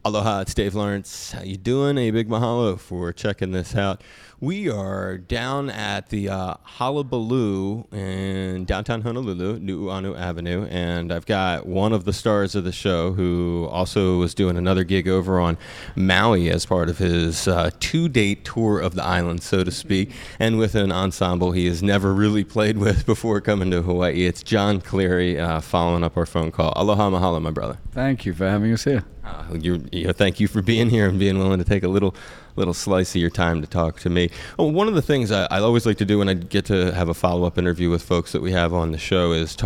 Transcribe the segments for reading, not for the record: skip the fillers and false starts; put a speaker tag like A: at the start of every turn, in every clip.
A: Aloha, it's Dave Lawrence. How you doing? A big mahalo for checking this out. We are down at the Hullabaloo in downtown Honolulu, Nu'uanu Avenue, and I've got one of the stars of the show who also was doing another gig over on Maui as part of his two-date tour of the island, so to speak, and with an ensemble he has never really played with before coming to Hawaii. It's Jon Cleary following up our phone call. Aloha, mahalo, my brother.
B: Thank you for having us here.
A: Thank you for being here and being willing to take a little slice of your time to talk to me. Well, one of the things I always like to do when I get to have a follow-up interview with folks that we have on the show is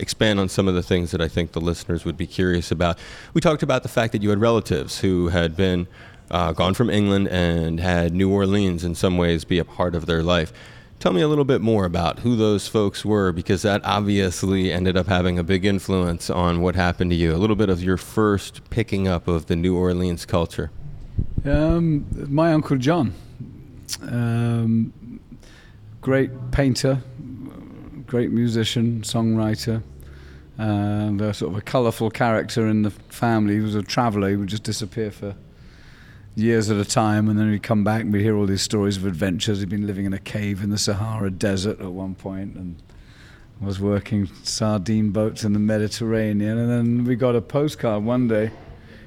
A: expand on some of the things that I think the listeners would be curious about. We talked about the fact that you had relatives who had been gone from England and had New Orleans in some ways be a part of their life. Tell me a little bit more about who those folks were, because that obviously ended up having a big influence on what happened to you. A little bit of your first picking up of the New Orleans culture.
B: My Uncle John, great painter, great musician, songwriter, and sort of a colourful character in the family. He was a traveller. He would just disappear for years at a time, and then we'd come back and we'd hear all these stories of adventures. He'd been living in a cave in the Sahara Desert at one point and was working sardine boats in the Mediterranean. And then we got a postcard one day,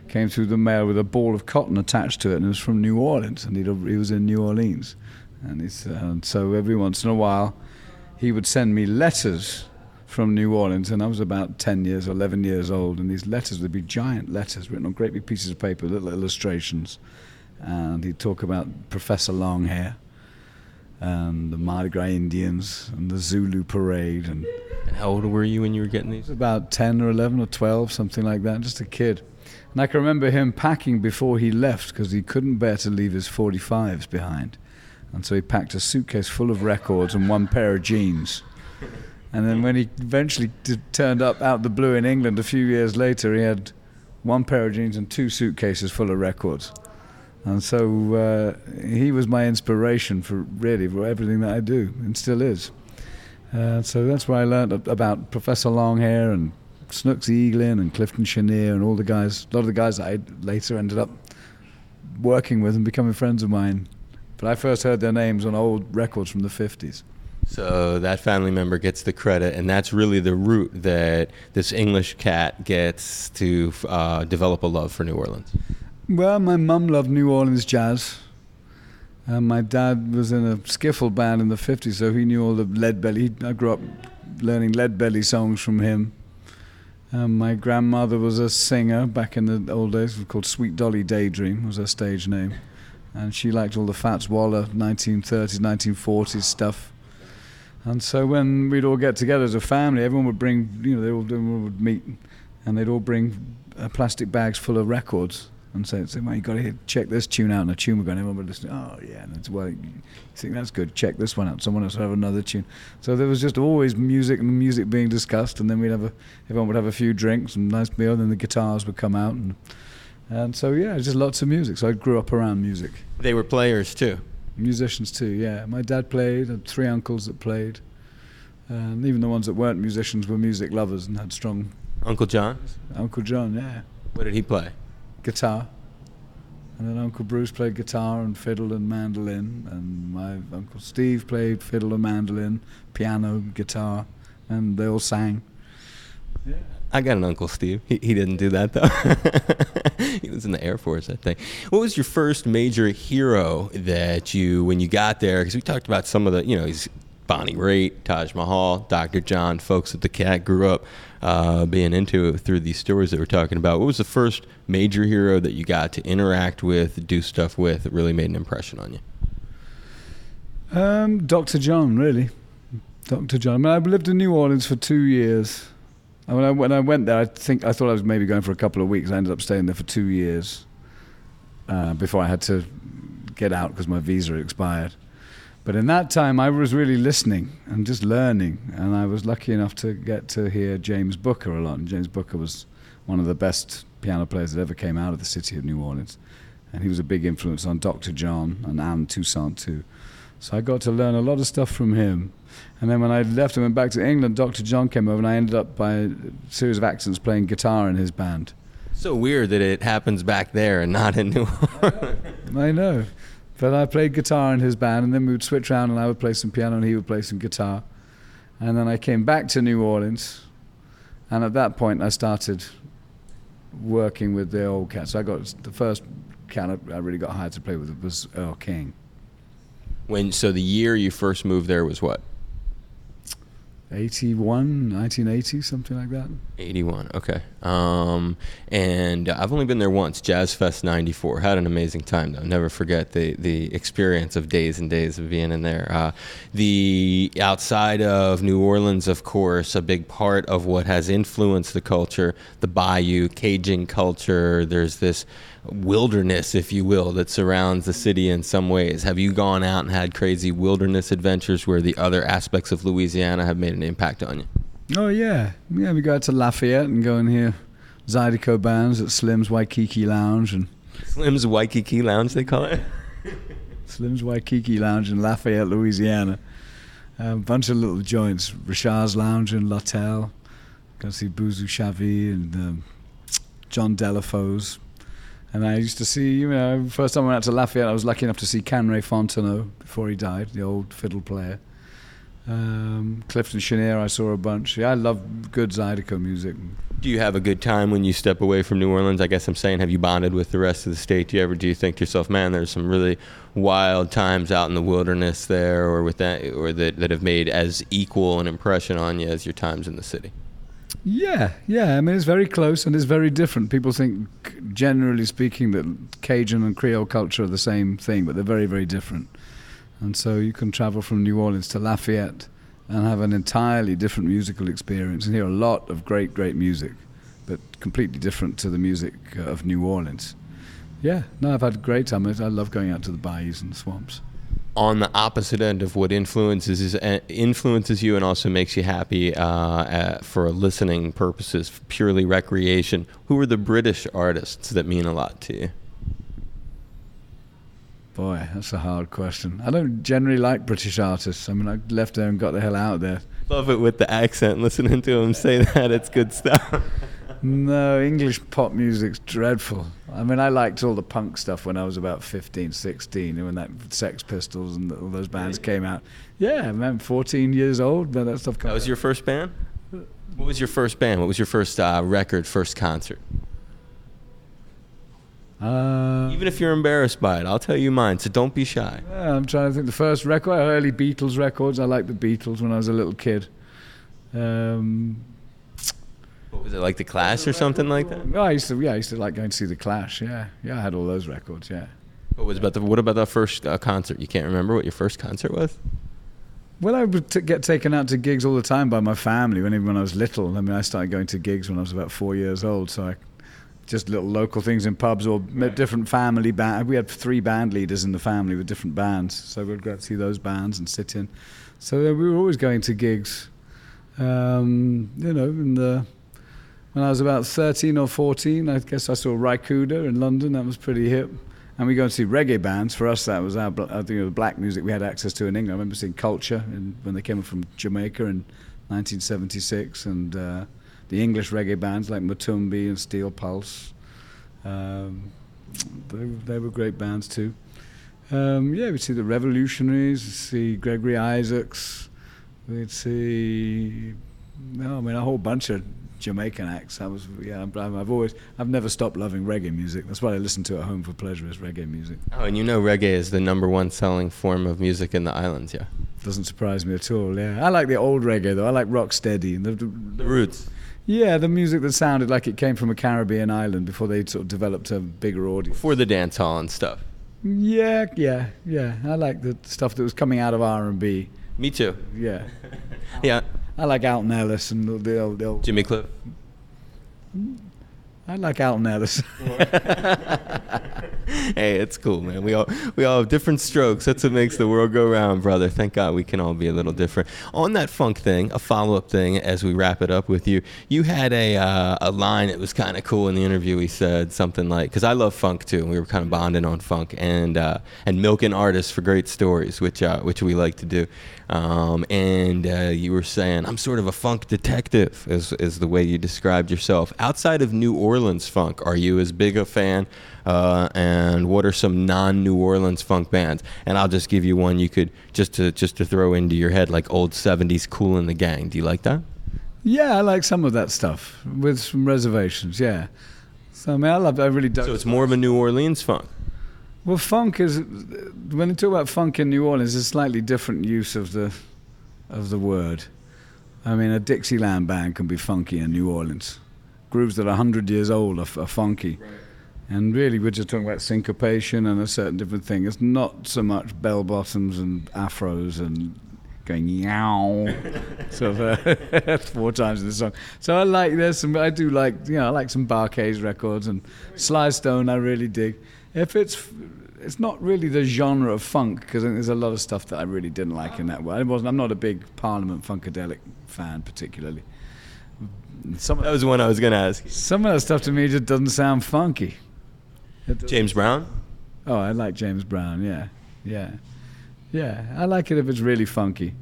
B: came through the mail with a ball of cotton attached to it, and it was from New Orleans, and he was in New Orleans. And so every once in a while he would send me letters from New Orleans, and I was about 10 years or 11 years old, and these letters would be giant letters written on great big pieces of paper, little illustrations, and he'd talk about Professor Longhair and the Mardi Gras Indians and the Zulu parade. And
A: how old were you when you were getting these?
B: About 10 or 11 or 12, something like that, just a kid. And I can remember him packing before he left because he couldn't bear to leave his 45s behind, and so he packed a suitcase full of records and one pair of jeans. And then when he eventually turned up out the blue in England a few years later, he had one pair of jeans and two suitcases full of records. And so he was my inspiration for everything that I do, and still is. So that's where I learned about Professor Longhair and Snooksy Eaglin and Clifton Chenier and a lot of the guys that I later ended up working with and becoming friends of mine. But I first heard their names on old records from the 50s.
A: So that family member gets the credit, and that's really the route that this English cat gets to develop a love for New Orleans.
B: Well, my mum loved New Orleans jazz. My dad was in a skiffle band in the 50s, so he knew all the Lead Belly. I grew up learning Lead Belly songs from him. My grandmother was a singer back in the old days. It was called Sweet Dolly Daydream, was her stage name. And she liked all the Fats Waller 1930s, 1940s stuff. And so when we'd all get together as a family, everyone would bring, everyone would meet, and they'd all bring plastic bags full of records and say, well, you got to check this tune out, and a tune we're going, everyone would listen, oh yeah, and it's, well, you think that's good, check this one out, someone else would have another tune. So there was just always music and music being discussed, and then everyone would have a few drinks and a nice meal, and then the guitars would come out, and so yeah, just lots of music. So I grew up around music.
A: They were players too?
B: Musicians too, yeah. My dad played, I had 3 uncles that played. And even the ones that weren't musicians were music lovers and had strong...
A: Uncle John?
B: Uncle John, yeah.
A: What did he play?
B: Guitar. And then Uncle Bruce played guitar and fiddle and mandolin. And my Uncle Steve played fiddle and mandolin, piano, guitar, and they all sang. Yeah.
A: I got an Uncle Steve. He didn't do that, though. He was in the Air Force, I think. What was your first major hero that when you got there, because we talked about some of the, he's Bonnie Raitt, Taj Mahal, Dr. John, folks that the cat grew up being into through these stories that we're talking about. What was the first major hero that you got to interact with, do stuff with, that really made an impression on
B: you? Dr. John, really. Dr. John. I lived in New Orleans for 2 years. When I went there, I thought I was maybe going for a couple of weeks. I ended up staying there for 2 years before I had to get out because my visa had expired. But in that time, I was really listening and just learning, and I was lucky enough to get to hear James Booker a lot. And James Booker was one of the best piano players that ever came out of the city of New Orleans, and he was a big influence on Dr. John and Anne Toussaint too. So I got to learn a lot of stuff from him. And then when I left and went back to England, Dr. John came over, and I ended up by a series of accidents playing guitar in his band.
A: So weird that it happens back there and not in New Orleans.
B: I know. But I played guitar in his band, and then we would switch around, and I would play some piano and he would play some guitar. And then I came back to New Orleans, and at that point I started working with the old cats. So I got the first cat I really got hired to play with was Earl King.
A: So the year you first moved there was what?
B: 1980, something like that.
A: 81, okay. And I've only been there once, Jazz Fest 94. Had an amazing time, though. Never forget the experience of days and days of being in there. The outside of New Orleans, of course, a big part of what has influenced the culture, the Bayou, Cajun culture. There's this wilderness, if you will, that surrounds the city in some ways. Have you gone out and had crazy wilderness adventures where the other aspects of Louisiana have made an impact on you?
B: Oh, yeah. Yeah, we go out to Lafayette and go and hear Zydeco bands at Slim's Waikiki Lounge. And
A: Slim's Waikiki Lounge, they call it?
B: Slim's Waikiki Lounge in Lafayette, Louisiana. A bunch of little joints. Richard's Lounge in L'Hotel. Go see Bouzou Chavi and John Delafoe's. And I used to see, first time I went out to Lafayette, I was lucky enough to see Canray Fontenot before he died, the old fiddle player. Clifton Chenier, I saw a bunch. Yeah, I love good Zydeco music.
A: Do you have a good time when you step away from New Orleans? I guess I'm saying, have you bonded with the rest of the state? Do you think to yourself, man, there's some really wild times out in the wilderness there, or with that, or that have made as equal an impression on you as your times in the city?
B: Yeah. I mean, it's very close and it's very different. People think, generally speaking, that Cajun and Creole culture are the same thing, but they're very, very different. And so you can travel from New Orleans to Lafayette and have an entirely different musical experience and hear a lot of great, great music, but completely different to the music of New Orleans. Yeah, no, I've had a great time. I love going out to the bayous and the swamps.
A: On the opposite end of what influences you and also makes you happy for listening purposes, purely recreation, who are the British artists that mean a lot to you?
B: Boy, that's a hard question. I don't generally like British artists. I mean, I left there and got the hell out of there.
A: Love it with the accent, listening to him say that. It's good stuff.
B: No, English pop music's dreadful. I mean, I liked all the punk stuff when I was about 15, 16, when that Sex Pistols and all those bands came out. Yeah, man, 14 years old, but that stuff came out.
A: That was your first band? What was your first band? What was your first record, first concert? Even if you're embarrassed by it, I'll tell you mine, so don't be shy.
B: Yeah, I'm trying to think. The first record, early Beatles records. I liked the Beatles when I was a little kid.
A: What was it, like The Clash or something like that?
B: I used to like going to see The Clash. Yeah, I had all those records. Yeah.
A: What about the first concert? You can't remember what your first concert was?
B: Well, I would get taken out to gigs all the time by my family when I was little. I mean, I started going to gigs when I was about 4 years old, so just little local things in pubs or different family bands. We had 3 band leaders in the family with different bands, so we'd go to see those bands and sit in. So we were always going to gigs. When I was about 13 or 14, I guess I saw Rykuda in London. That was pretty hip. And we go and see reggae bands. For us, that was the black music we had access to in England. I remember seeing Culture when they came from Jamaica in 1976, and the English reggae bands like Matumbi and Steel Pulse. They were great bands too. We'd see the Revolutionaries, see Gregory Isaacs, we'd see a whole bunch of Jamaican acts. I've never stopped loving reggae music. That's what I listen to at home for pleasure, is reggae music.
A: Oh, and reggae is the #1 selling form of music in the islands, yeah?
B: Doesn't surprise me at all, yeah. I like the old reggae, though. I like rocksteady. And
A: the roots.
B: Yeah, the music that sounded like it came from a Caribbean island before they sort of developed a bigger audience.
A: Before the dance hall and stuff.
B: Yeah. I like the stuff that was coming out of R&B.
A: Me too.
B: Yeah.
A: Yeah.
B: I like Alton Ellis and the old
A: Jimmy Cliff.
B: I like Alton Ellis.
A: Hey, it's cool, man. We all have different strokes. That's what makes the world go round, brother. Thank God we can all be a little different. On that funk thing, a follow-up thing as we wrap it up with you, you had a line that was kind of cool in the interview. We said something like, because I love funk too, and we were kind of bonding on funk and milking artists for great stories, which we like to do. And you were saying, I'm sort of a funk detective, is the way you described yourself. Outside of New Orleans funk, are you as big a fan? And what are some non-New Orleans funk bands? And I'll just give you one you could just to throw into your head, like old 70s Kool and the Gang. Do you like that?
B: Yeah, I like some of that stuff with some reservations. Yeah. So I mean, I really don't.
A: So it's more of a New Orleans funk.
B: Well, funk is, when you talk about funk in New Orleans, it's a slightly different use of the word. I mean, a Dixieland band can be funky in New Orleans. Grooves that are 100 years old are funky. Right. And really, we're just talking about syncopation and a certain different thing. It's not so much bell bottoms and afros and going yow, sort of 4 times in the song. So I like I do like, I like some Bar-Kays records, and Sly Stone I really dig. If it's not really the genre of funk, because there's a lot of stuff that I really didn't like in that way. I'm not a big Parliament Funkadelic fan particularly.
A: That was the one I was going to ask.
B: Some of that stuff to me just doesn't sound funky.
A: James Brown?
B: Oh, I like James Brown, yeah. I like it if it's really funky.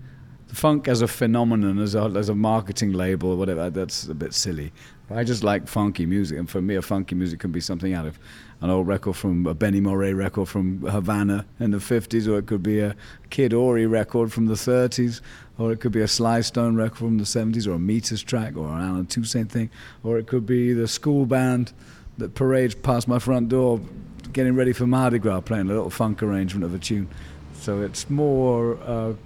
B: The funk as a phenomenon, as a marketing label or whatever, that's a bit silly. I just like funky music, and for me, a funky music can be something out of an old record from a Benny Moré record from Havana in the 50s, or it could be a Kid Ory record from the 30s, or it could be a Sly Stone record from the 70s, or a Meters track, or an Alan Toussaint thing, or it could be the school band that parades past my front door getting ready for Mardi Gras, playing a little funk arrangement of a tune. So it's more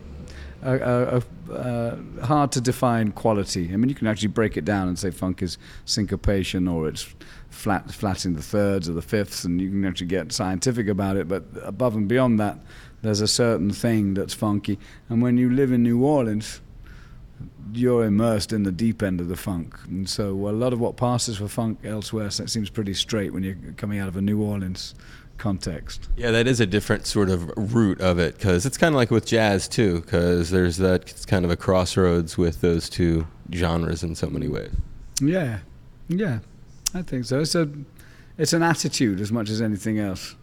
B: hard to define quality. I mean, you can actually break it down and say funk is syncopation, or it's flat in the thirds or the fifths, and you can actually get scientific about it. But above and beyond that, there's a certain thing that's funky. And when you live in New Orleans, you're immersed in the deep end of the funk. And so a lot of what passes for funk elsewhere seems pretty straight when you're coming out of a New Orleans context.
A: Yeah, that is a different sort of root of it, because it's kind of like with jazz too, because there's that, it's kind of a crossroads with those two genres in so many ways.
B: Yeah, I think so. It's an attitude as much as anything else.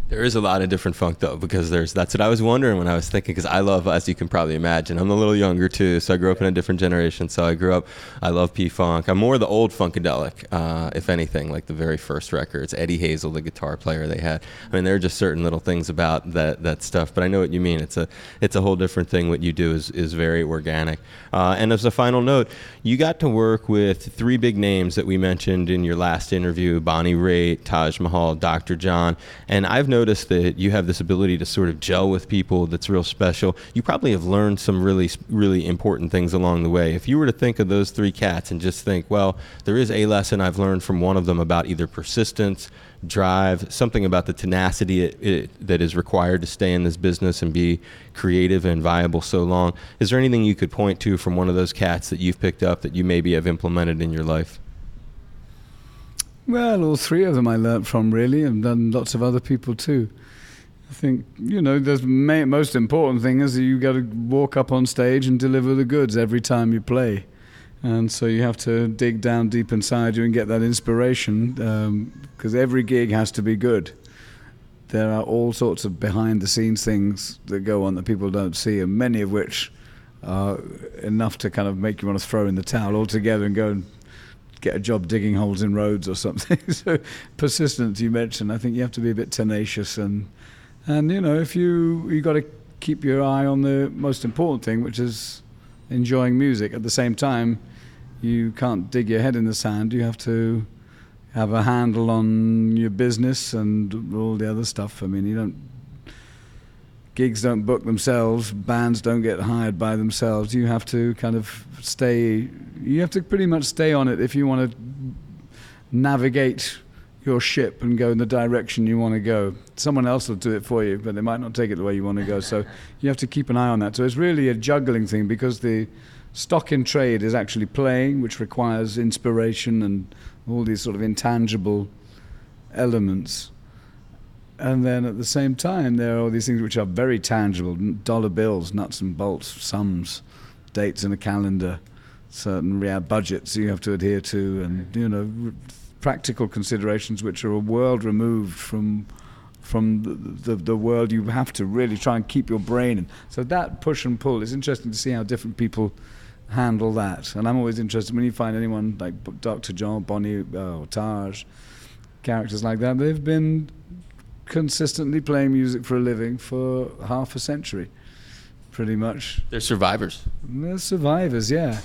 A: There is a lot of different funk though, because that's what I was wondering when I was thinking, because I love, as you can probably imagine, I'm a little younger too, so I grew up in a different generation. So I love P-Funk. I'm more the old Funkadelic, if anything, like the very first records. Eddie Hazel, the guitar player they had. I mean, there are just certain little things about that stuff, but I know what you mean. It's a whole different thing. What you do is very organic. And as a final note, you got to work with 3 big names that we mentioned in your last interview: Bonnie Raitt, Taj Mahal, Dr. John. And I've noticed that you have this ability to sort of gel with people that's real special. You probably have learned some really, really important things along the way. If you were to think of those 3 cats and just think, well, there is a lesson I've learned from one of them about either persistence, drive, something about the tenacity that is required to stay in this business and be creative and viable so long. Is there anything you could point to from one of those cats that you've picked up that you maybe have implemented in your life?
B: Well, all 3 of them I learnt from, really, and done lots of other people too. I think, the most important thing is that you got to walk up on stage and deliver the goods every time you play. And so you have to dig down deep inside you and get that inspiration, because every gig has to be good. There are all sorts of behind-the-scenes things that go on that people don't see, and many of which are enough to kind of make you want to throw in the towel altogether and go and get a job digging holes in roads or something. So persistence, you mentioned, I think you have to be a bit tenacious, and if you got to keep your eye on the most important thing, which is enjoying music. At the same time, you can't dig your head in the sand. You have to have a handle on your business and all the other stuff. I mean, gigs don't book themselves, bands don't get hired by themselves. You have to pretty much stay on it if you want to navigate your ship and go in the direction you want to go. Someone else will do it for you, but they might not take it the way you want to go. So you have to keep an eye on that. So it's really a juggling thing, because the stock in trade is actually playing, which requires inspiration and all these sort of intangible elements. And then at the same time, there are all these things which are very tangible: dollar bills, nuts and bolts, sums, dates in a calendar, certain budgets you have to adhere to, and practical considerations which are a world removed from the world you have to really try and keep your brain in. So that push and pull is interesting to see how different people handle that. And I'm always interested when you find anyone like Dr. John, Bonnie, Taj, characters like that. They've been consistently playing music for a living for half a century, pretty much.
A: They're survivors.
B: They're survivors, yeah.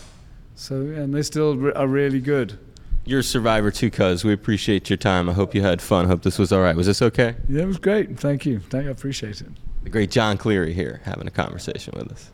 B: So, and they still are really good.
A: You're a survivor too, cuz. We appreciate your time. I hope you had fun. Hope this was all right. Was this okay?
B: Yeah, it was great. Thank you. I appreciate it.
A: The great Jon Cleary here having a conversation with us.